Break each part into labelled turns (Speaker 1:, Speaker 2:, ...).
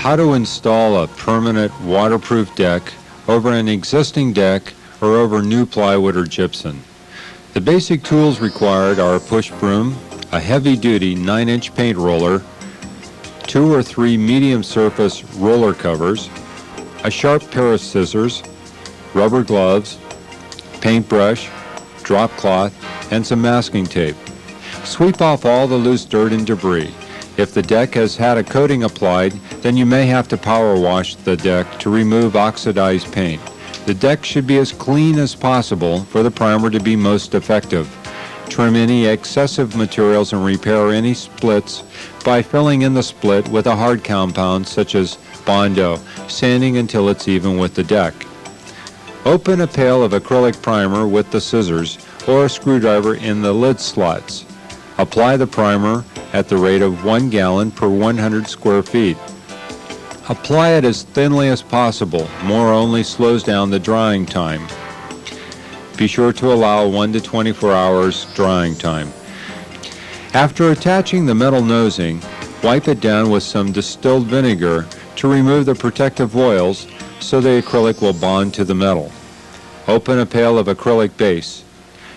Speaker 1: how to install a permanent waterproof deck over an existing deck or over new plywood or gypsum. The basic tools required are a push broom, a heavy-duty 9-inch paint roller, 2 or 3 medium surface roller covers, a sharp pair of scissors, rubber gloves, paintbrush, drop cloth, and some masking tape. Sweep off all the loose dirt and debris. If the deck has had a coating applied, then you may have to power wash the deck to remove oxidized paint. The deck should be as clean as possible for the primer to be most effective. Trim any excessive materials and repair any splits by filling in the split with a hard compound such as Bondo, sanding until it's even with the deck. Open a pail of acrylic primer with the scissors or a screwdriver in the lid slots. Apply the primer at the rate of 1 gallon per 100 square feet. Apply it as thinly as possible. More only slows down the drying time. Be sure to allow 1 to 24 hours drying time. After attaching the metal nosing, wipe it down with some distilled vinegar to remove the protective oils so the acrylic will bond to the metal. Open a pail of acrylic base.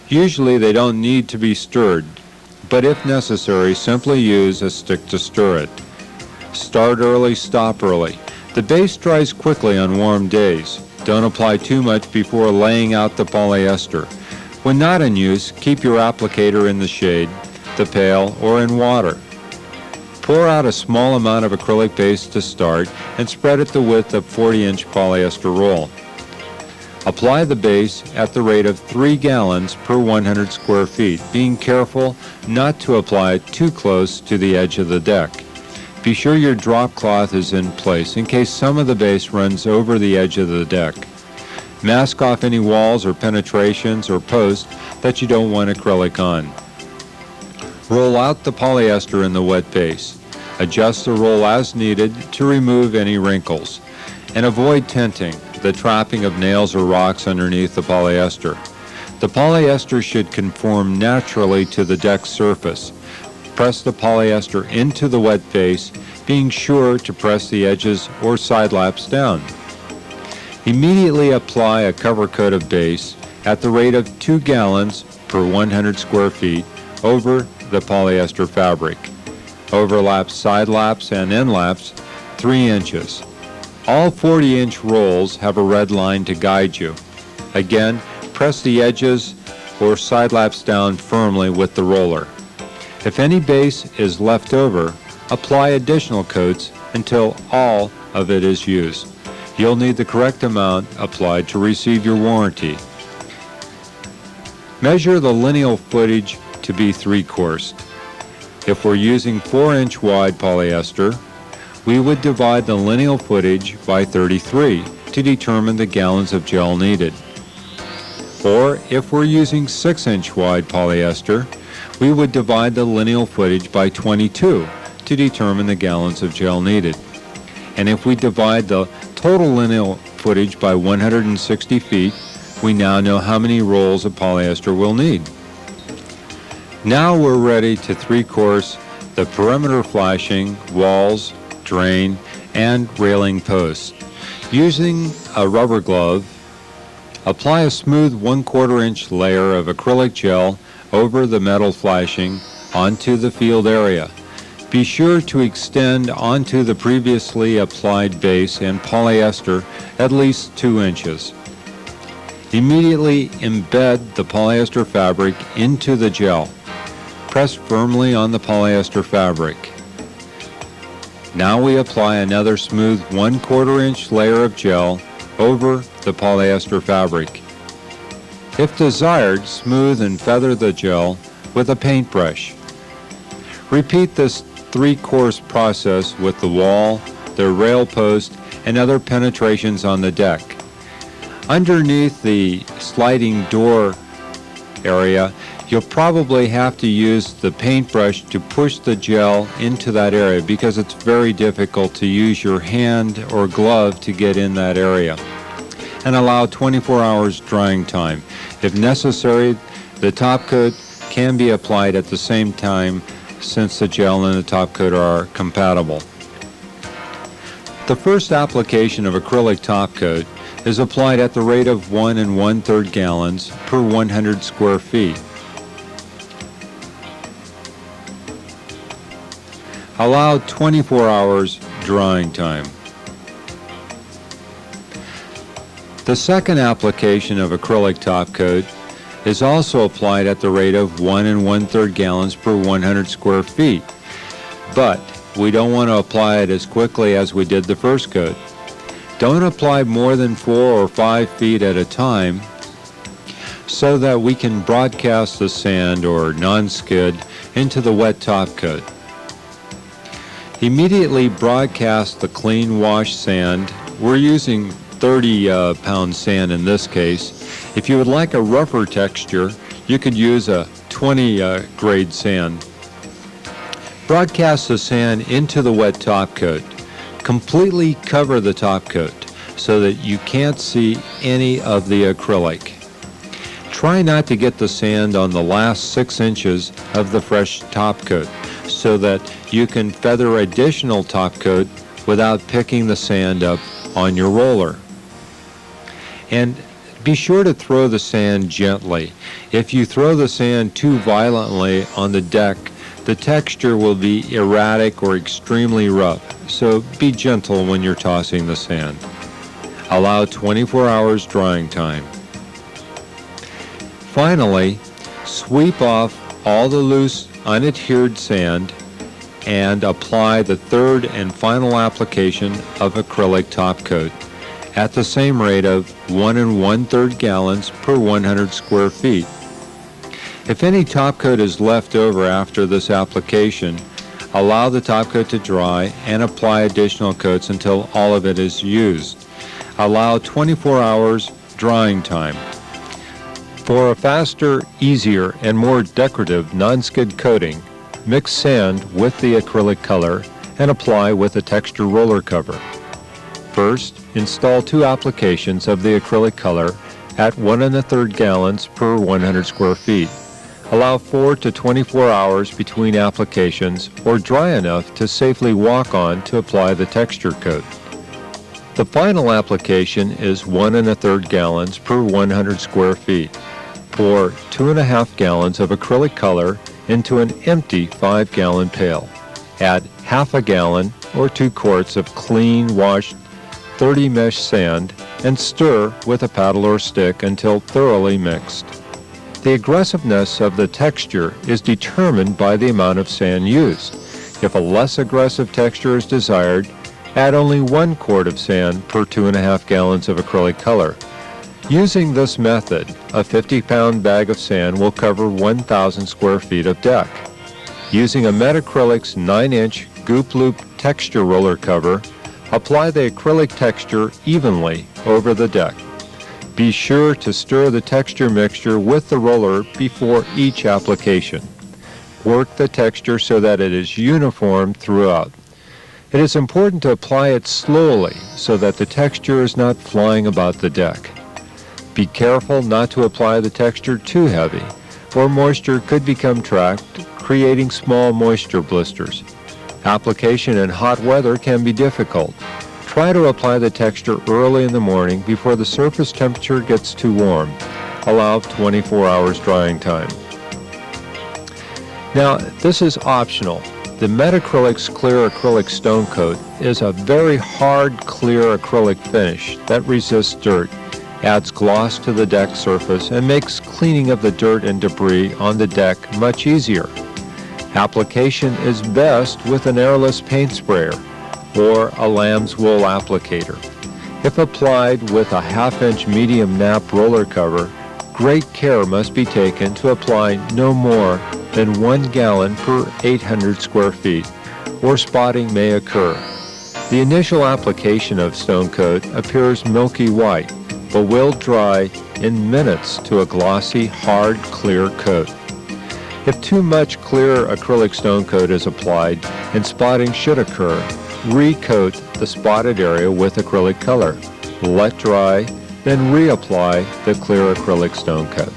Speaker 1: Usually they don't need to be stirred, but if necessary, simply use a stick to stir it. Start early, stop early. The base dries quickly on warm days. Don't apply too much before laying out the polyester. When not in use, keep your applicator in the shade, the pail, or in water. Pour out a small amount of acrylic base to start and spread it the width of 40-inch polyester roll. Apply the base at the rate of 3 gallons per 100 square feet, being careful not to apply it too close to the edge of the deck. Be sure your drop cloth is in place in case some of the base runs over the edge of the deck. Mask off any walls or penetrations or posts that you don't want acrylic on. Roll out the polyester in the wet base. Adjust the roll as needed to remove any wrinkles. And avoid tenting, the trapping of nails or rocks underneath the polyester. The polyester should conform naturally to the deck surface. Press the polyester into the wet base, being sure to press the edges or side laps down. Immediately apply a cover coat of base at the rate of 2 gallons per 100 square feet over the polyester fabric. Overlap side laps and end laps 3 inches. All 40-inch rolls have a red line to guide you. Again, press the edges or side laps down firmly with the roller. If any base is left over, apply additional coats until all of it is used. You'll need the correct amount applied to receive your warranty. Measure the lineal footage to be 3/4. If we're using 4-inch wide polyester, we would divide the lineal footage by 33 to determine the gallons of gel needed. Or if we're using 6-inch wide polyester, we would divide the lineal footage by 22 to determine the gallons of gel needed. And if we divide the total lineal footage by 160 feet, we now know how many rolls of polyester we'll need. Now we're ready to 3/4 the perimeter flashing, walls, drain, and railing posts. Using a rubber glove, apply a smooth 1/4 inch layer of acrylic gel over the metal flashing onto the field area. Be sure to extend onto the previously applied base and polyester at least 2 inches. Immediately embed the polyester fabric into the gel. Press firmly on the polyester fabric. Now we apply another smooth 1/4 inch layer of gel over the polyester fabric. If desired, smooth and feather the gel with a paintbrush. Repeat this 3-course process with the wall, the rail post, and other penetrations on the deck. Underneath the sliding door area, you'll probably have to use the paintbrush to push the gel into that area because it's very difficult to use your hand or glove to get in that area. And allow 24 hours drying time. If necessary, the top coat can be applied at the same time since the gel and the top coat are compatible. The first application of acrylic top coat is applied at the rate of 1 1/3 gallons per 100 square feet. Allow 24 hours drying time. The second application of acrylic top coat is also applied at the rate of 1 1/3 gallons per 100 square feet, but we don't want to apply it as quickly as we did the first coat. Don't apply more than 4 or 5 feet at a time so that we can broadcast the sand or non-skid into the wet top coat. Immediately broadcast the clean wash sand. We're using 30-pound sand in this case. If you would like a rougher texture, you could use a 20 grade sand. Broadcast the sand into the wet top coat. Completely cover the top coat so that you can't see any of the acrylic. Try not to get the sand on the last 6 inches of the fresh top coat so that you can feather additional top coat without picking the sand up on your roller. And be sure to throw the sand gently. If you throw the sand too violently on the deck, the texture will be erratic or extremely rough, so be gentle when you're tossing the sand. Allow 24 hours drying time. Finally, sweep off all the loose, unadhered sand and apply the third and final application of acrylic top coat at the same rate of 1 1/3 gallons per 100 square feet. If any top coat is left over after this application, allow the top coat to dry and apply additional coats until all of it is used. Allow 24 hours drying time. For a faster, easier, and more decorative non-skid coating, mix sand with the acrylic color and apply with a texture roller cover. First, install 2 applications of the acrylic color at 1 1/3 gallons per 100 square feet. Allow 4 to 24 hours between applications or dry enough to safely walk on to apply the texture coat. The final application is 1 1/3 gallons per 100 square feet. Pour 2.5 gallons of acrylic color into an empty 5-gallon pail. Add half a gallon or 2 quarts of clean washed 30 mesh sand and stir with a paddle or stick until thoroughly mixed. The aggressiveness of the texture is determined by the amount of sand used. If a less aggressive texture is desired, add only 1 quart of sand per 2.5 gallons of acrylic color. Using this method, a 50-pound bag of sand will cover 1,000 square feet of deck. Using a Metacrylics 9-inch goop loop texture roller cover, apply the acrylic texture evenly over the deck. Be sure to stir the texture mixture with the roller before each application. Work the texture so that it is uniform throughout. It is important to apply it slowly so that the texture is not flying about the deck. Be careful not to apply the texture too heavy, or moisture could become trapped, creating small moisture blisters. Application in hot weather can be difficult. Try to apply the texture early in the morning before the surface temperature gets too warm. Allow 24 hours drying time. Now, this is optional. The Metacrylics Clear Acrylic Stone Coat is a very hard, clear acrylic finish that resists dirt, adds gloss to the deck surface, and makes cleaning of the dirt and debris on the deck much easier. Application is best with an airless paint sprayer or a lamb's wool applicator. If applied with a 1/2-inch medium nap roller cover, great care must be taken to apply no more than 1 gallon per 800 square feet, or spotting may occur. The initial application of stone coat appears milky white, but will dry in minutes to a glossy, hard, clear coat. If too much clear acrylic stone coat is applied and spotting should occur, recoat the spotted area with acrylic color. Let dry, then reapply the clear acrylic stone coat.